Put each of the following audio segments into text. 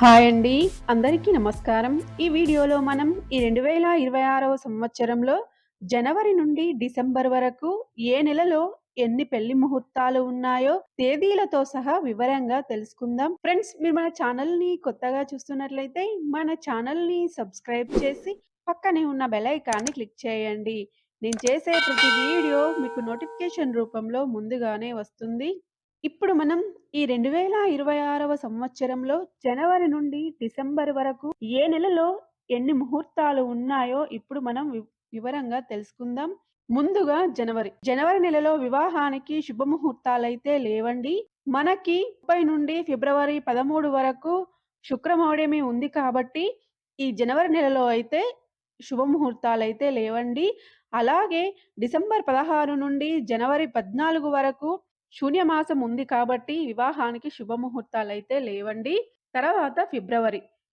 Hi అండి. అందరికీ నమస్కారం. ఈ వీడియోలో మనం ఈ 2026వ సంవత్సరంలో జనవరి నుండి డిసెంబర్ వరకు ఏ నెలలో ఎన్ని పెళ్లి ముహూర్తాలు ఉన్నాయో తేదీలతో సహా వివరంగా తెలుసుకుందాం. ఫ్రెండ్స్, మీరు మన ఛానల్‌ని కొత్తగా చూస్తున్నట్లయితే మన ఛానల్‌ని సబ్స్క్రైబ్ చేసి పక్కనే ఉన్న బెల్ ఐకాన్‌ని క్లిక్ చేయండి. నేను చేసే ప్రతి వీడియో మీకు నోటిఫికేషన్ రూపంలో ముందుగానే వస్తుంది. ఇప్పుడు మనం ఈ 2026వ సంవత్సరంలో జనవరి నుండి డిసెంబర్ వరకు ఏ నెలలో ఎన్ని ముహూర్తాలు ఉన్నాయో ఇప్పుడు మనం వివరంగా తెలుసుకుందాం. ముందుగా జనవరి నెలలో వివాహానికి శుభముహూర్తాలైతే లేవండి. మనకి 30 నుండి ఫిబ్రవరి 13 వరకు శుక్రమౌఢ్యమి ఉంది కాబట్టి ఈ జనవరి నెలలో అయితే శుభముహూర్తాలైతే లేవండి. అలాగే డిసెంబర్ 16 నుండి జనవరి 14 వరకు శూన్యమాసం ఉంది కాబట్టి వివాహానికి శుభముహూర్తాలైతే లేవండి. తర్వాత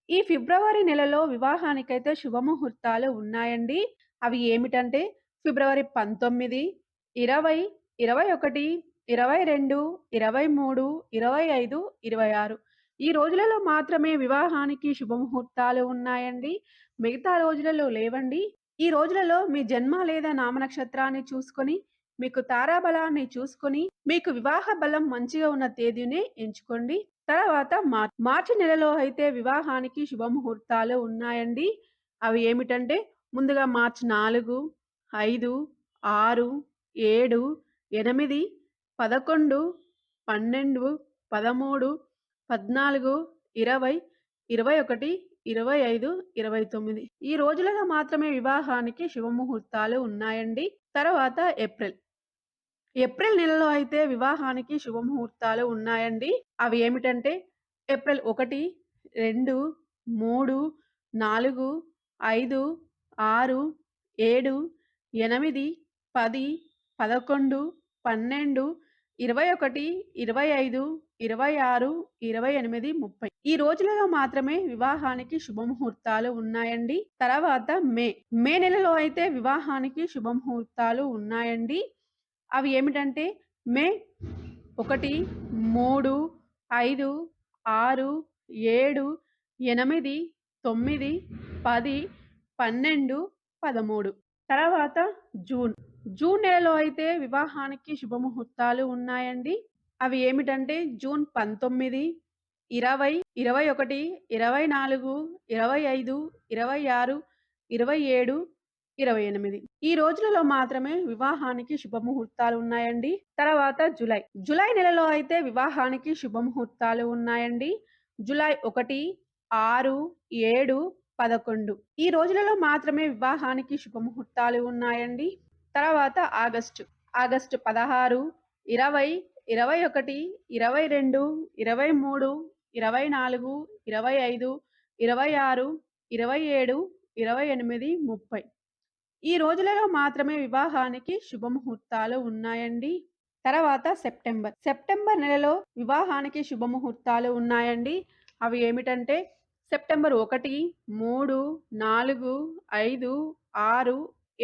ఈ ఫిబ్రవరి నెలలో వివాహానికైతే శుభముహూర్తాలు ఉన్నాయండి. అవి ఏమిటంటే ఫిబ్రవరి 19, 20, 21, 22, 23, 25, 26 ఈ రోజులలో మాత్రమే వివాహానికి శుభముహూర్తాలు ఉన్నాయండి. మిగతా రోజులలో లేవండి. ఈ రోజులలో మీ జన్మ లేదా నామనక్షత్రాన్ని చూసుకొని, మీకు తారాబలాన్ని చూసుకొని, మీకు వివాహ బలం మంచిగా ఉన్న తేదీని ఎంచుకోండి. తర్వాత మార్చి నెలలో అయితే వివాహానికి శుభముహూర్తాలు ఉన్నాయండి. అవి ఏమిటంటే ముందుగా మార్చి 4, 5, 6, 7, 8, 11, 12, 13, 14, 20, 21, 25, 29 ఈ రోజులలో మాత్రమే వివాహానికి శుభముహూర్తాలు ఉన్నాయండి. తర్వాత ఏప్రిల్ నెలలో అయితే వివాహానికి శుభముహూర్తాలు ఉన్నాయండి. అవి ఏమిటంటే ఏప్రిల్ 1, 2, 3, 4, 5, 6, 7, 8, 10, 11, 12, 21, 25, 26, 28, 30 ఈ రోజులలో మాత్రమే వివాహానికి శుభముహూర్తాలు ఉన్నాయండి. తర్వాత మే నెలలో అయితే వివాహానికి శుభముహూర్తాలు ఉన్నాయండి. అవి ఏమిటంటే మే 1, 3, 5, 6, 7, 8, 9, 10, 12, 13 తర్వాత జూన్ నెలలో అయితే వివాహానికి శుభముహూర్తాలు ఉన్నాయండి. అవి ఏమిటంటే జూన్ 19, 20, 21, 24, 25, 26, 27, 28 ఈ రోజులలో మాత్రమే వివాహానికి శుభముహూర్తాలు ఉన్నాయండి. తర్వాత జూలై నెలలో అయితే వివాహానికి శుభముహూర్తాలు ఉన్నాయండి. జూలై 1, 6, 7, 11 ఈ రోజులలో మాత్రమే వివాహానికి శుభముహూర్తాలు ఉన్నాయండి. తర్వాత ఆగస్టు 16, 20, 21, 22, 23, 24, 25, 26, 27, 28, 30 ఈ రోజులలో మాత్రమే వివాహానికి శుభముహూర్తాలు ఉన్నాయండి. తర్వాత సెప్టెంబర్ నెలలో వివాహానికి శుభముహూర్తాలు ఉన్నాయండి. అవి ఏమిటంటే సెప్టెంబర్ 1, 3, 4, 5, 6,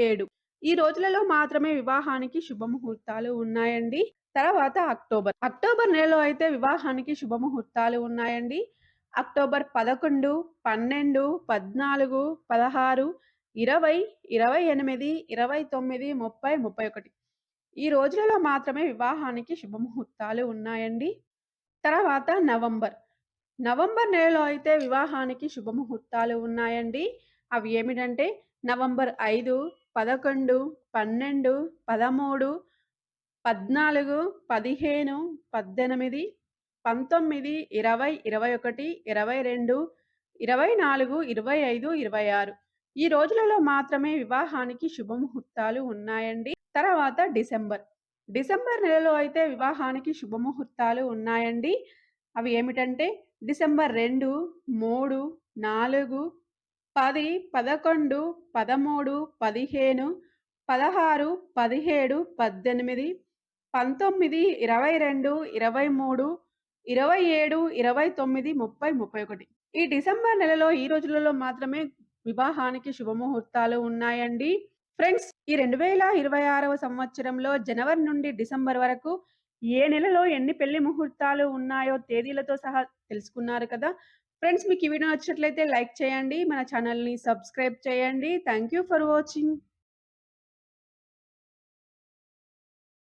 7 ఈ రోజులలో మాత్రమే వివాహానికి శుభముహూర్తాలు ఉన్నాయండి. తర్వాత అక్టోబర్ నెలలో అయితే వివాహానికి శుభముహూర్తాలు ఉన్నాయండి. అక్టోబర్ 11, 12, 14, 16, 20, 28, 29, 30, 31 ఈ రోజులలో మాత్రమే వివాహానికి శుభముహూర్తాలు ఉన్నాయండి. తర్వాత నవంబర్ నెలలో అయితే వివాహానికి శుభముహూర్తాలు ఉన్నాయండి. అవి ఏమిటంటే నవంబర్ 5, 11, 12, 13, 14, 15, 18, 19, 20, 21, 22, 24, 25, 26 ఈ రోజులలో మాత్రమే వివాహానికి శుభముహూర్తాలు ఉన్నాయండి. తర్వాత డిసెంబర్ నెలలో అయితే వివాహానికి శుభముహూర్తాలు ఉన్నాయండి. అవి ఏమిటంటే డిసెంబర్ 2, 3, 4, 10, 11, 13, 15, 16, 17, 18, 19, 22, 23, 27, 29, 30, 31 ఈ డిసెంబర్ నెలలో ఈ రోజులలో మాత్రమే వివాహానికి శుభముహూర్తాలు ఉన్నాయండి. ఫ్రెండ్స్, ఈ 2026వ సంవత్సరంలో జనవరి నుండి డిసెంబర్ వరకు ఏ నెలలో ఎన్ని పెళ్లి ముహూర్తాలు ఉన్నాయో తేదీలతో సహా తెలుసుకున్నారు కదా. ఫ్రెండ్స్ మీకు ఈ వీడియో నచ్చినట్లయితే లైక్ చేయండి. మన ఛానల్‌ని సబ్స్క్రైబ్ చేయండి. Thank you for watching.